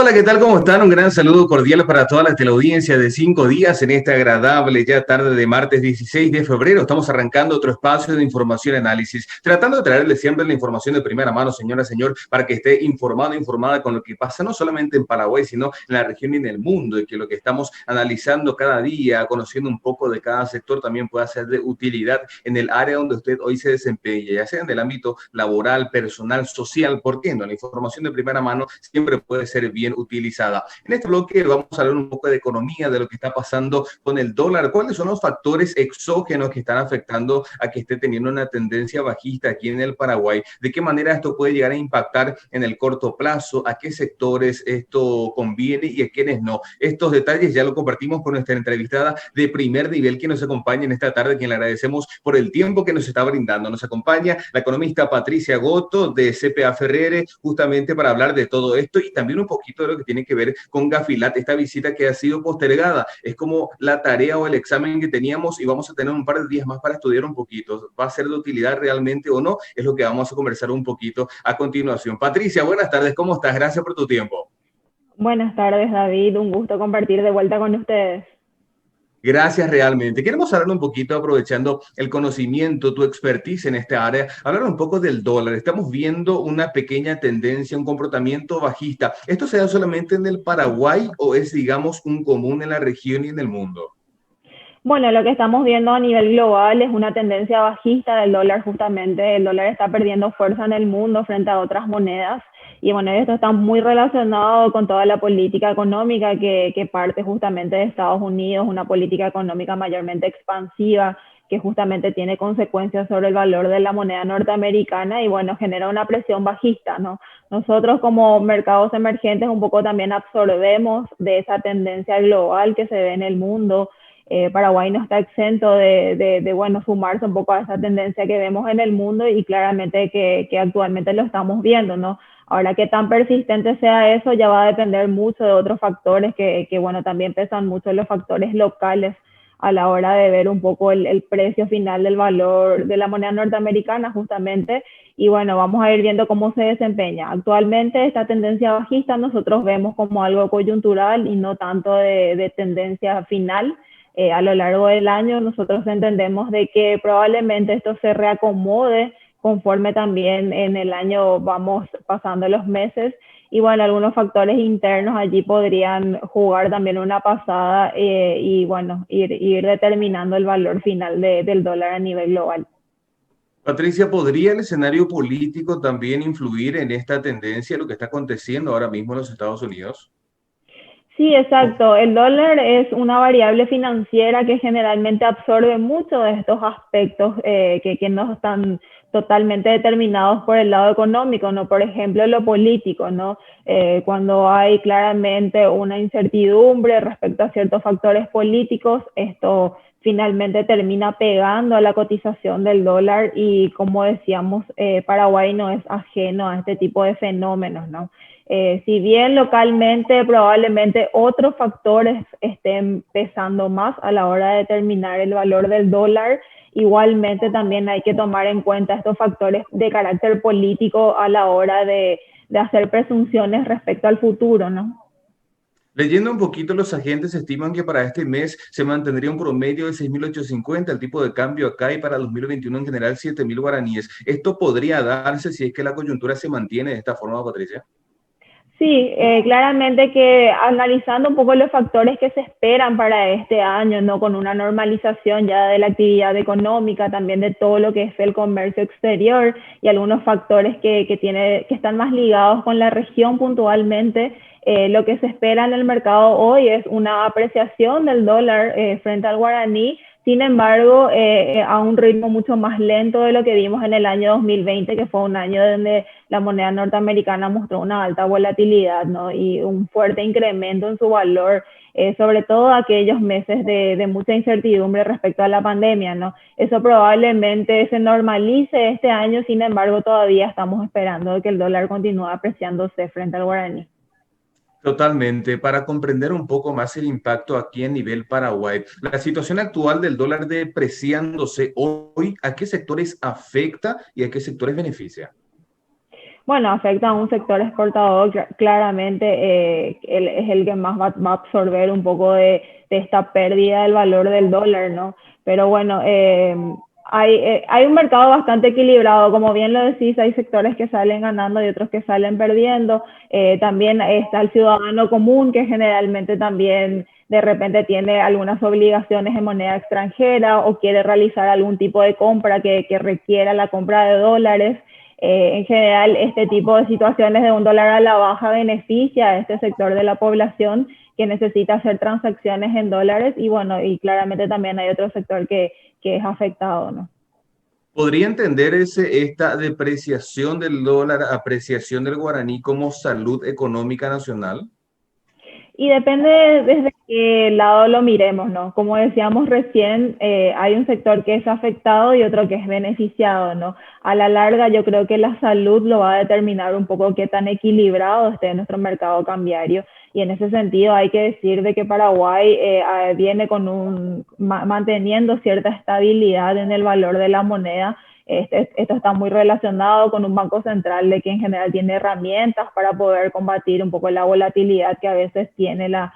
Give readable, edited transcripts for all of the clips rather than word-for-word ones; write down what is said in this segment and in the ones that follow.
Hola, ¿qué tal? ¿Cómo están? Un gran saludo cordial para toda la teleaudiencia de 5 días en esta agradable ya tarde de martes 16 de febrero. Estamos arrancando otro espacio de información y análisis, tratando de traerle siempre la información de primera mano, señora, señor, para que esté informado, informada con lo que pasa no solamente en Paraguay, sino en la región y en el mundo, y que lo que estamos analizando cada día, conociendo un poco de cada sector, también pueda ser de utilidad en el área donde usted hoy se desempeña, ya sea en el ámbito laboral, personal, social. ¿Por qué no? La información de primera mano siempre puede ser bien utilizada. En este bloque vamos a hablar un poco de economía, de lo que está pasando con el dólar, cuáles son los factores exógenos que están afectando a que esté teniendo una tendencia bajista aquí en el Paraguay, de qué manera esto puede llegar a impactar en el corto plazo, a qué sectores esto conviene y a quiénes no. Estos detalles ya lo compartimos con nuestra entrevistada de primer nivel que nos acompaña en esta tarde, quien le agradecemos por el tiempo que nos está brindando. Nos acompaña la economista Patricia Goto de CPA Ferrere, justamente para hablar de todo esto y también un poquito de lo que tiene que ver con Gafilat, esta visita que ha sido postergada. Es como la tarea o el examen que teníamos y vamos a tener un par de días más para estudiar un poquito. ¿Va a ser de utilidad realmente o no? Es lo que vamos a conversar un poquito a continuación. Patricia, buenas tardes, ¿cómo estás? Gracias por tu tiempo. Buenas tardes, David. Un gusto compartir de vuelta con ustedes. Gracias realmente. Queremos hablar un poquito, aprovechando el conocimiento, tu expertise en esta área, hablar un poco del dólar. Estamos viendo una pequeña tendencia, un comportamiento bajista. ¿Esto se da solamente en el Paraguay o es, digamos, un común en la región y en el mundo? Bueno, lo que estamos viendo a nivel global es una tendencia bajista del dólar justamente. El dólar está perdiendo fuerza en el mundo frente a otras monedas. Y bueno, esto está muy relacionado con toda la política económica que parte justamente de Estados Unidos, una política económica mayormente expansiva que justamente tiene consecuencias sobre el valor de la moneda norteamericana y bueno, genera una presión bajista, ¿no? Nosotros como mercados emergentes un poco también absorbemos de esa tendencia global que se ve en el mundo. Paraguay no está exento bueno, sumarse un poco a esa tendencia que vemos en el mundo y claramente que actualmente lo estamos viendo, ¿no? Ahora, qué tan persistente sea eso ya va a depender mucho de otros factores bueno, también pesan mucho los factores locales a la hora de ver un poco el precio final del valor de la moneda norteamericana justamente. Y bueno, vamos a ir viendo cómo se desempeña. Actualmente esta tendencia bajista nosotros vemos como algo coyuntural y no tanto de tendencia final. A lo largo del año nosotros entendemos de que probablemente esto se reacomode conforme también en el año vamos pasando los meses y bueno, algunos factores internos allí podrían jugar también una pasada y bueno, ir determinando el valor final del dólar a nivel global. Patricia, ¿podría el escenario político también influir en esta tendencia, lo que está aconteciendo ahora mismo en los Estados Unidos? Sí, exacto. El dólar es una variable financiera que generalmente absorbe mucho de estos aspectos que no están totalmente determinados por el lado económico, ¿no? Por ejemplo, lo político, ¿no? Cuando hay claramente una incertidumbre respecto a ciertos factores políticos, esto finalmente termina pegando a la cotización del dólar y como decíamos, Paraguay no es ajeno a este tipo de fenómenos, ¿no? Si bien localmente probablemente otros factores estén pesando más a la hora de determinar el valor del dólar, igualmente también hay que tomar en cuenta estos factores de carácter político a la hora de hacer presunciones respecto al futuro, ¿no? Leyendo un poquito, los agentes estiman que para este mes se mantendría un promedio de 6.850 el tipo de cambio acá y para 2021 en general 7.000 guaraníes. ¿Esto podría darse si es que la coyuntura se mantiene de esta forma, Patricia? Sí, claramente que analizando un poco los factores que se esperan para este año, ¿no? Con una normalización ya de la actividad económica, también de todo lo que es el comercio exterior y algunos factores que están más ligados con la región puntualmente, lo que se espera en el mercado hoy es una apreciación del dólar frente al guaraní, sin embargo, a un ritmo mucho más lento de lo que vimos en el año 2020, que fue un año donde la moneda norteamericana mostró una alta volatilidad, ¿no? Y un fuerte incremento en su valor, sobre todo aquellos meses de mucha incertidumbre respecto a la pandemia, ¿no? Eso probablemente se normalice este año, sin embargo, todavía estamos esperando que el dólar continúe apreciándose frente al guaraní. Totalmente. Para comprender un poco más el impacto aquí a nivel Paraguay, la situación actual del dólar depreciándose hoy, ¿a qué sectores afecta y a qué sectores beneficia? Bueno, afecta a un sector exportador, claramente es el que más va a absorber un poco de esta pérdida del valor del dólar, ¿no? Pero bueno, hay un mercado bastante equilibrado, como bien lo decís, hay sectores que salen ganando y otros que salen perdiendo. También está el ciudadano común que generalmente también de repente tiene algunas obligaciones en moneda extranjera o quiere realizar algún tipo de compra que requiera la compra de dólares. En general, este tipo de situaciones de un dólar a la baja beneficia a este sector de la población que necesita hacer transacciones en dólares y bueno, y claramente también hay otro sector que es afectado, ¿no? ¿Podría entender esta depreciación del dólar, apreciación del guaraní como salud económica nacional? Y depende desde qué lado lo miremos, ¿no? Como decíamos recién, hay un sector que es afectado y otro que es beneficiado, ¿no? A la larga yo creo que la salud lo va a determinar un poco qué tan equilibrado esté nuestro mercado cambiario. Y en ese sentido hay que decir de que Paraguay viene manteniendo cierta estabilidad en el valor de la moneda. Esto está muy relacionado con un banco central de que en general tiene herramientas para poder combatir un poco la volatilidad que a veces tiene la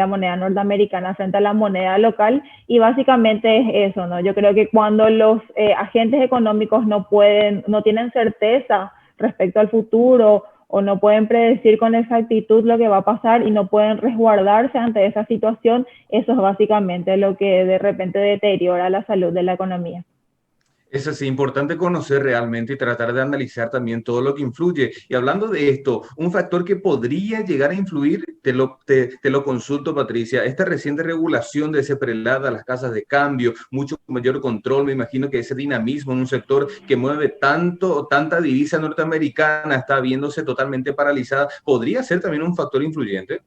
moneda norteamericana frente a la moneda local y básicamente es eso, ¿no? Yo creo que cuando los agentes económicos no tienen certeza respecto al futuro o no pueden predecir con exactitud lo que va a pasar y no pueden resguardarse ante esa situación, eso es básicamente lo que de repente deteriora la salud de la economía. Es así, importante conocer realmente y tratar de analizar también todo lo que influye. Y hablando de esto, un factor que podría llegar a influir, te lo consulto, Patricia, esta reciente regulación de ese prelado a las casas de cambio, mucho mayor control, me imagino que ese dinamismo en un sector que mueve tanta divisa norteamericana está viéndose totalmente paralizada, podría ser también un factor influyente.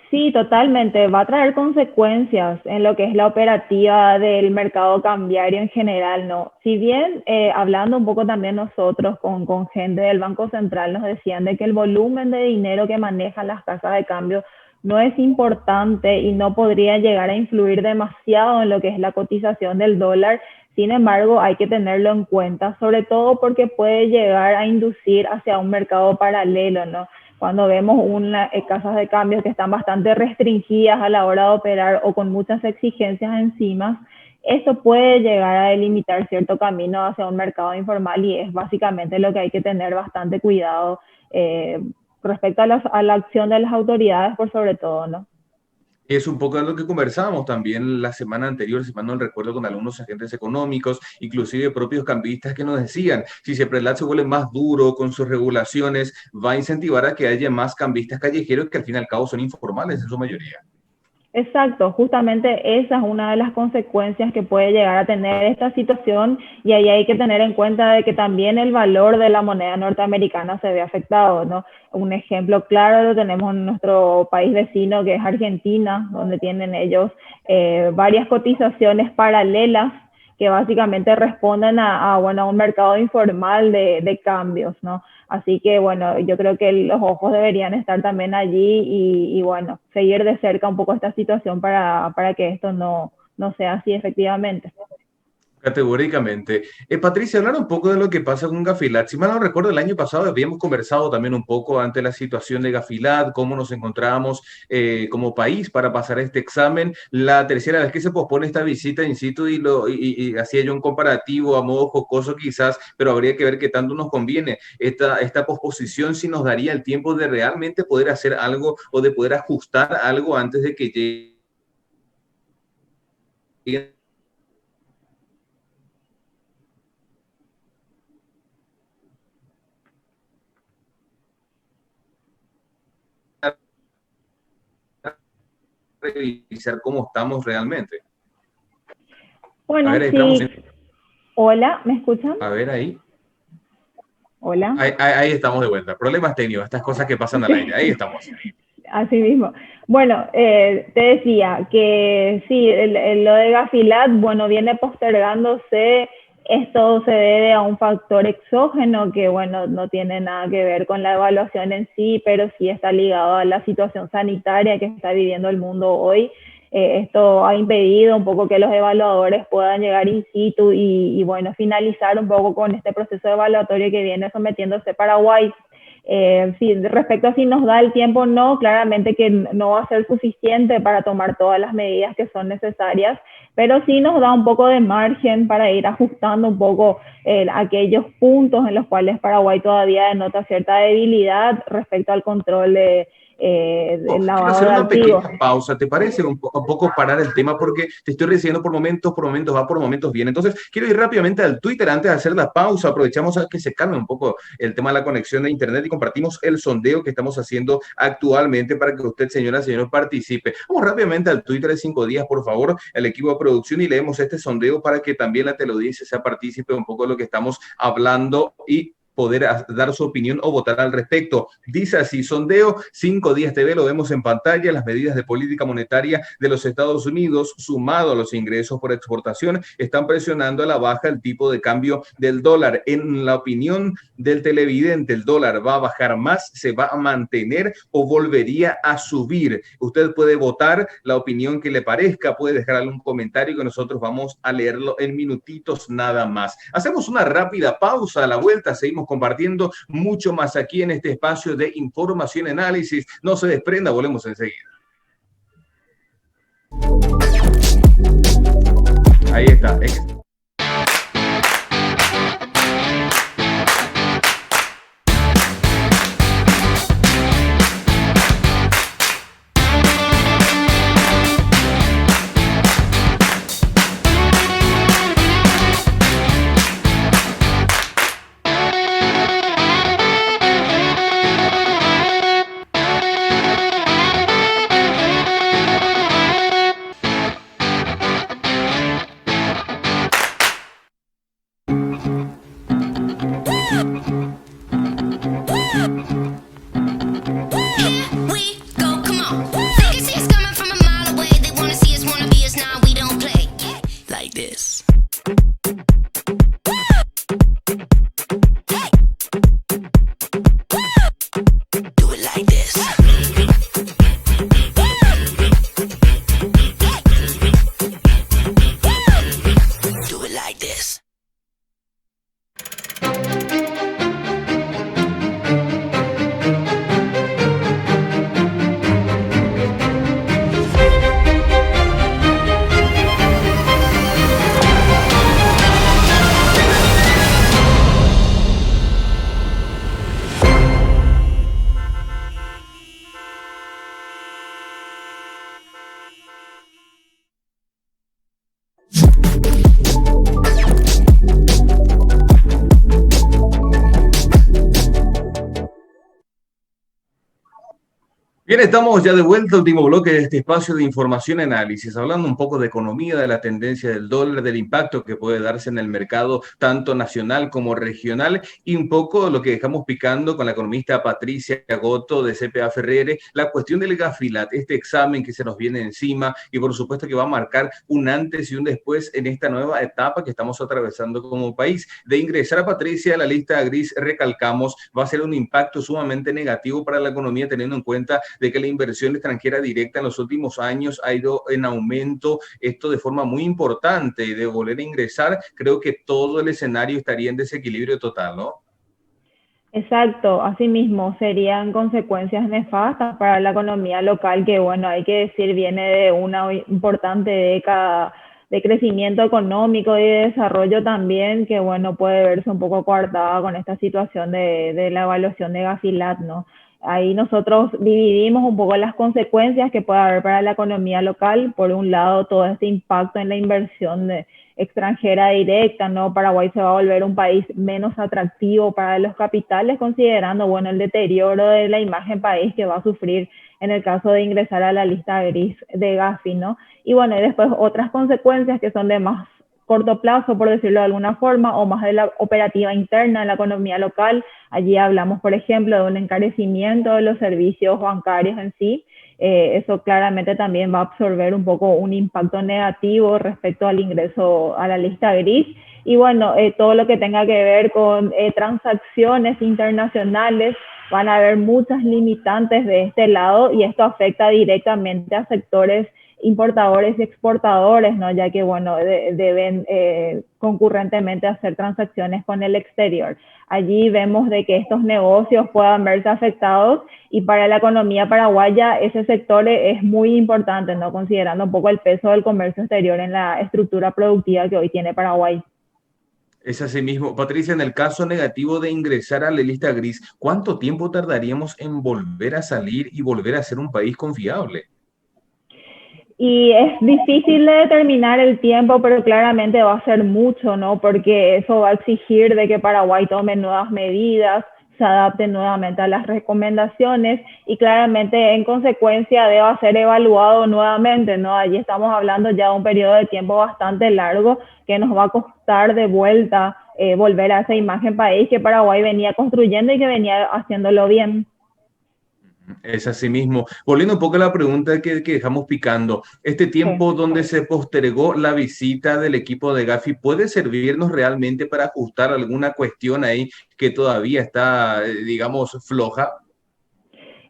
Sí, totalmente. Va a traer consecuencias en lo que es la operativa del mercado cambiario en general, ¿no? Si bien hablando un poco también nosotros con gente del Banco Central nos decían de que el volumen de dinero que manejan las casas de cambio no es importante y no podría llegar a influir demasiado en lo que es la cotización del dólar. Sin embargo, hay que tenerlo en cuenta, sobre todo porque puede llegar a inducir hacia un mercado paralelo, ¿no? Cuando vemos casas de cambio que están bastante restringidas a la hora de operar o con muchas exigencias encima, eso puede llegar a delimitar cierto camino hacia un mercado informal y es básicamente lo que hay que tener bastante cuidado respecto a la acción de las autoridades por sobre todo, ¿no? Es un poco de lo que conversábamos también la semana anterior, si mal no recuerdo, con algunos agentes económicos, inclusive propios cambistas que nos decían, si Seprelat se vuelve más duro con sus regulaciones, va a incentivar a que haya más cambistas callejeros que al fin y al cabo son informales en su mayoría. Exacto, justamente esa es una de las consecuencias que puede llegar a tener esta situación y ahí hay que tener en cuenta de que también el valor de la moneda norteamericana se ve afectado, ¿no? Un ejemplo claro lo tenemos en nuestro país vecino que es Argentina, donde tienen ellos varias cotizaciones paralelas que básicamente responden bueno, a un mercado informal de cambios, ¿no? Así que bueno, yo creo que los ojos deberían estar también allí bueno, seguir de cerca un poco esta situación para que esto no sea así efectivamente. Categóricamente. Patricia, hablar un poco de lo que pasa con Gafilat. Si mal no recuerdo, el año pasado habíamos conversado también un poco ante la situación de Gafilat, cómo nos encontrábamos como país para pasar este examen. La tercera vez que se pospone esta visita in situ y hacía yo un comparativo a modo jocoso quizás, pero habría que ver qué tanto nos conviene. Esta posposición si nos daría el tiempo de realmente poder hacer algo o de poder ajustar algo antes de que llegue revisar cómo estamos realmente. A Bueno, ver, ahí estamos. sí. Hola, ¿me escuchan? A ver, ahí. Hola. Ahí estamos de vuelta. Problemas técnicos, estas cosas que pasan al aire. Ahí estamos. Así mismo. Bueno, te decía que sí, lo de Gafilat, bueno, viene postergándose. Esto se debe a un factor exógeno que, bueno, no tiene nada que ver con la evaluación en sí, pero sí está ligado a la situación sanitaria que está viviendo el mundo hoy. Esto ha impedido un poco que los evaluadores puedan llegar in situ y bueno, finalizar un poco con este proceso evaluatorio que viene sometiéndose Paraguay. Sí, respecto a si nos da el tiempo, no, claramente que no va a ser suficiente para tomar todas las medidas que son necesarias, pero sí nos da un poco de margen para ir ajustando un poco aquellos puntos en los cuales Paraguay todavía denota cierta debilidad respecto al control del Quiero lavado hacer de una activos. pequeña pausa, ¿te parece? Un poco parar el tema porque te estoy recibiendo por momentos va, por momentos viene. Entonces, quiero ir rápidamente al Twitter antes de hacer la pausa. Aprovechamos a que se calme un poco el tema de la conexión de Internet y compartimos el sondeo que estamos haciendo actualmente para que usted, señor, participe. Vamos rápidamente al Twitter de 5 días, por favor, el equipo de producción y leemos este sondeo para que también la teleaudiencia sea partícipe un poco de lo que estamos hablando y poder dar su opinión o votar al respecto. Dice así, sondeo 5 días TV, lo vemos en pantalla, las medidas de política monetaria de los Estados Unidos, sumado a los ingresos por exportación, están presionando a la baja el tipo de cambio del dólar. En la opinión del televidente, ¿el dólar va a bajar más, se va a mantener o volvería a subir? Usted puede votar la opinión que le parezca, puede dejar algún comentario que nosotros vamos a leerlo en minutitos nada más. Hacemos una rápida pausa, a la vuelta seguimos compartiendo mucho más aquí en este espacio de información y análisis. No se desprenda, volvemos enseguida. Ahí está. Bien, estamos ya de vuelta, último bloque de este espacio de información y análisis, hablando un poco de economía, de la tendencia del dólar, del impacto que puede darse en el mercado tanto nacional como regional y un poco lo que dejamos picando con la economista Patricia Goto de CPA Ferrere, la cuestión del Gafilat, este examen que se nos viene encima y por supuesto que va a marcar un antes y un después en esta nueva etapa que estamos atravesando como país. De ingresar a Patricia a la lista gris, recalcamos, va a ser un impacto sumamente negativo para la economía teniendo en cuenta de que la inversión extranjera directa en los últimos años ha ido en aumento, esto de forma muy importante, y de volver a ingresar, creo que todo el escenario estaría en desequilibrio total, ¿no? Exacto, asimismo serían consecuencias nefastas para la economía local que, bueno, hay que decir, viene de una importante década de crecimiento económico y de desarrollo también, que, bueno, puede verse un poco coartada con esta situación de la evaluación de Gafilat, ¿no? Ahí nosotros dividimos un poco las consecuencias que puede haber para la economía local. Por un lado, todo este impacto en la inversión extranjera directa, ¿no? Paraguay se va a volver un país menos atractivo para los capitales, considerando, bueno, el deterioro de la imagen país que va a sufrir en el caso de ingresar a la lista gris de Gafi, ¿no? Y bueno, y después otras consecuencias que son de más corto plazo, por decirlo de alguna forma, o más de la operativa interna en la economía local. Allí hablamos, por ejemplo, de un encarecimiento de los servicios bancarios en sí. Eso claramente también va a absorber un poco un impacto negativo respecto al ingreso a la lista gris. Y bueno, todo lo que tenga que ver con transacciones internacionales, van a haber muchas limitantes de este lado y esto afecta directamente a sectores importadores y exportadores, ¿no? Ya que, bueno, deben concurrentemente hacer transacciones con el exterior. Allí vemos de que estos negocios puedan verse afectados y para la economía paraguaya ese sector es muy importante, ¿no? Considerando un poco el peso del comercio exterior en la estructura productiva que hoy tiene Paraguay. Es así mismo. Patricia, en el caso negativo de ingresar a la lista gris, ¿cuánto tiempo tardaríamos en volver a salir y volver a ser un país confiable? Y es difícil de determinar el tiempo, pero claramente va a ser mucho, ¿no? Porque eso va a exigir de que Paraguay tome nuevas medidas, se adapte nuevamente a las recomendaciones y claramente en consecuencia deba ser evaluado nuevamente, ¿no? Allí estamos hablando ya de un periodo de tiempo bastante largo que nos va a costar de vuelta volver a esa imagen país que Paraguay venía construyendo y que venía haciéndolo bien. Es así mismo. Volviendo un poco a la pregunta que dejamos picando, este Sí. tiempo donde se postergó la visita del equipo de Gafi, ¿puede servirnos realmente para ajustar alguna cuestión ahí que todavía está, digamos, floja?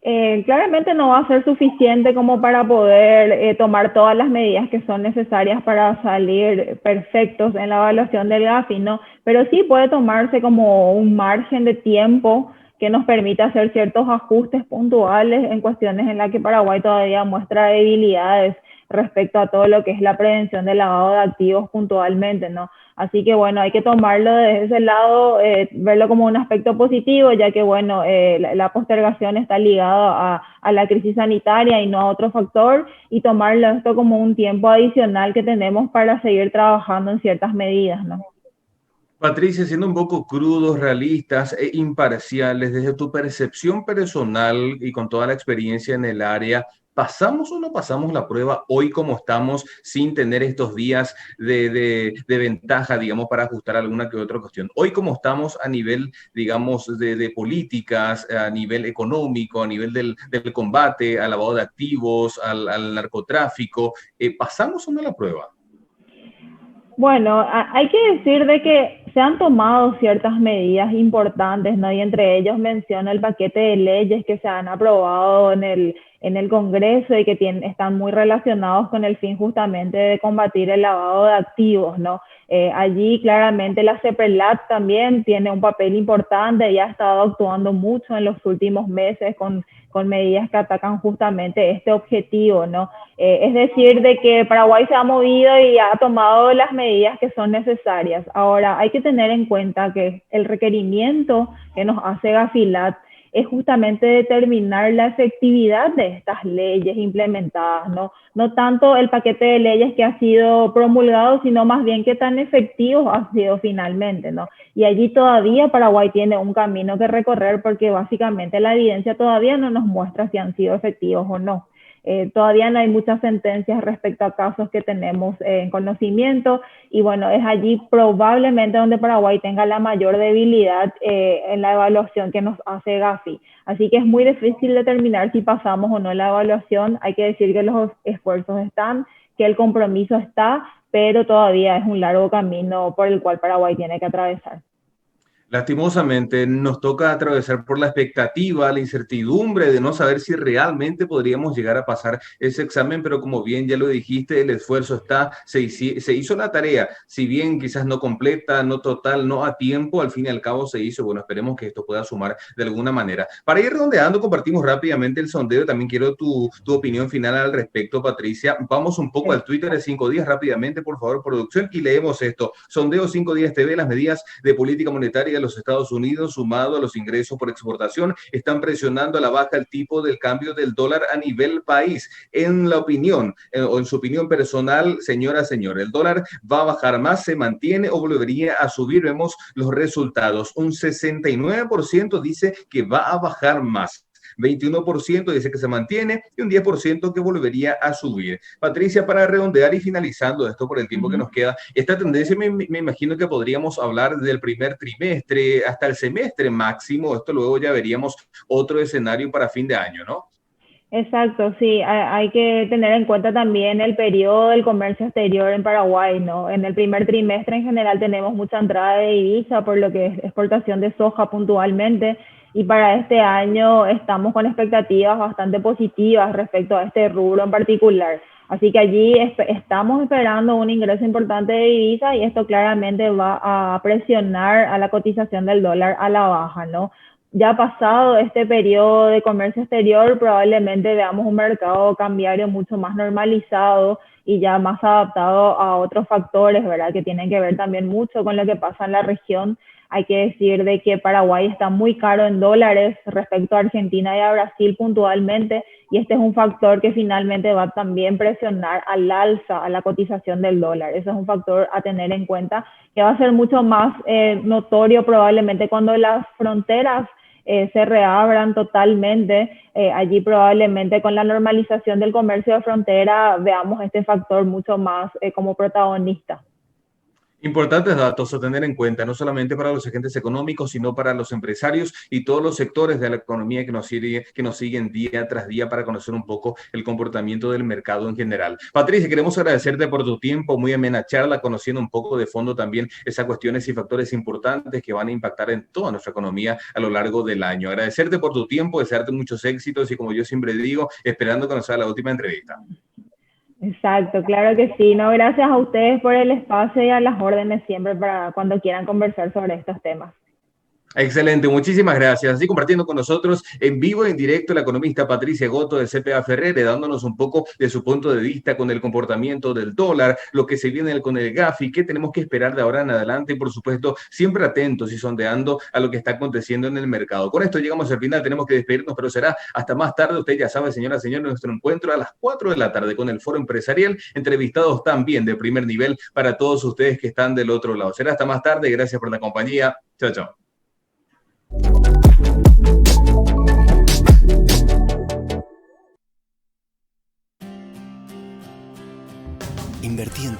Claramente no va a ser suficiente como para poder tomar todas las medidas que son necesarias para salir perfectos en la evaluación del GAFI, ¿no? Pero sí puede tomarse como un margen de tiempo que nos permita hacer ciertos ajustes puntuales en cuestiones en las que Paraguay todavía muestra debilidades respecto a todo lo que es la prevención del lavado de activos puntualmente, ¿no? Así que bueno, hay que tomarlo desde ese lado, verlo como un aspecto positivo, ya que bueno, la postergación está ligada a la crisis sanitaria y no a otro factor, y tomarlo esto como un tiempo adicional que tenemos para seguir trabajando en ciertas medidas, ¿no? Patricia, siendo un poco crudos, realistas e imparciales, desde tu percepción personal y con toda la experiencia en el área, ¿pasamos o no pasamos la prueba hoy como estamos sin tener estos días de ventaja, digamos, para ajustar alguna que otra cuestión? Hoy como estamos a nivel, digamos, de políticas, a nivel económico, a nivel del combate al lavado de activos, al narcotráfico, ¿pasamos o no la prueba? Bueno, hay que decir de que se han tomado ciertas medidas importantes, ¿no? Y entre ellos menciono el paquete de leyes que se han aprobado en el Congreso y que están muy relacionados con el fin justamente de combatir el lavado de activos, ¿no? Allí claramente la CEPRELAT también tiene un papel importante y ha estado actuando mucho en los últimos meses con medidas que atacan justamente este objetivo, ¿no? Es decir, de que Paraguay se ha movido y ha tomado las medidas que son necesarias. Ahora, hay que tener en cuenta que el requerimiento que nos hace Gafilat es justamente determinar la efectividad de estas leyes implementadas, ¿no? No tanto el paquete de leyes que ha sido promulgado, sino más bien qué tan efectivos han sido finalmente, ¿no? Y allí todavía Paraguay tiene un camino que recorrer porque básicamente la evidencia todavía no nos muestra si han sido efectivos o no. Todavía no hay muchas sentencias respecto a casos que tenemos en conocimiento y bueno, es allí probablemente donde Paraguay tenga la mayor debilidad en la evaluación que nos hace Gafi. Así que es muy difícil determinar si pasamos o no la evaluación. Hay que decir que los esfuerzos están, que el compromiso está, pero todavía es un largo camino por el cual Paraguay tiene que atravesar. Lastimosamente, nos toca atravesar por la expectativa, la incertidumbre de no saber si realmente podríamos llegar a pasar ese examen, pero como bien ya lo dijiste, el esfuerzo está, se hizo la tarea, si bien quizás no completa, no total, no a tiempo, al fin y al cabo se hizo. Bueno, esperemos que esto pueda sumar de alguna manera. Para ir redondeando, compartimos rápidamente el sondeo, también quiero tu opinión final al respecto, Patricia. Vamos un poco al Twitter de 5 días rápidamente, por favor, producción, y leemos esto. Sondeo 5 días TV, las medidas de política monetaria los Estados Unidos, sumado a los ingresos por exportación, están presionando a la baja el tipo del cambio del dólar a nivel país. En la opinión, o en su opinión personal, señora, señor, ¿el dólar va a bajar más, se mantiene o volvería a subir? Vemos los resultados. Un 69% dice que va a bajar más. 21% dice que se mantiene y un 10% que volvería a subir. Patricia, para redondear y finalizando esto por el tiempo que nos queda, esta tendencia me imagino que podríamos hablar del primer trimestre hasta el semestre máximo. Esto luego ya veríamos otro escenario para fin de año, ¿no? Exacto, sí, hay que tener en cuenta también el periodo del comercio exterior en Paraguay, ¿no? En el primer trimestre en general tenemos mucha entrada de divisa por lo que es exportación de soja puntualmente y para este año estamos con expectativas bastante positivas respecto a este rubro en particular. Así que allí estamos esperando un ingreso importante de divisas y esto claramente va a presionar a la cotización del dólar a la baja, ¿no? Ya pasado este periodo de comercio exterior, probablemente veamos un mercado cambiario mucho más normalizado y ya más adaptado a otros factores, ¿verdad? Que tienen que ver también mucho con lo que pasa en la región. Hay que decir de que Paraguay está muy caro en dólares respecto a Argentina y a Brasil puntualmente, y este es un factor que finalmente va también a presionar al alza a la cotización del dólar. Ese es un factor a tener en cuenta que va a ser mucho más notorio probablemente cuando las fronteras se reabran totalmente. Allí probablemente con la normalización del comercio de frontera veamos este factor mucho más como protagonista. Importantes datos a tener en cuenta, no solamente para los agentes económicos, sino para los empresarios y todos los sectores de la economía que nos siguen día tras día para conocer un poco el comportamiento del mercado en general. Patricia, queremos agradecerte por tu tiempo, muy amena charla, conociendo un poco de fondo también esas cuestiones y factores importantes que van a impactar en toda nuestra economía a lo largo del año. Agradecerte por tu tiempo, desearte muchos éxitos y, como yo siempre digo, esperando que nos haga la última entrevista. Exacto, claro que sí. No, gracias a ustedes por el espacio y a las órdenes siempre para cuando quieran conversar sobre estos temas. Excelente, muchísimas gracias. Así compartiendo con nosotros en vivo, en directo, la economista Patricia Goto de CPA Ferrer, dándonos un poco de su punto de vista con el comportamiento del dólar, lo que se viene con el GAFI, qué tenemos que esperar de ahora en adelante y, por supuesto, siempre atentos y sondeando a lo que está aconteciendo en el mercado. Con esto llegamos al final, tenemos que despedirnos, pero será hasta más tarde. Usted ya sabe, señora, señor, nuestro encuentro a las 4 de la tarde con el Foro Empresarial, entrevistados también de primer nivel para todos ustedes que están del otro lado. Será hasta más tarde, gracias por la compañía. Chao, chao. Invertí en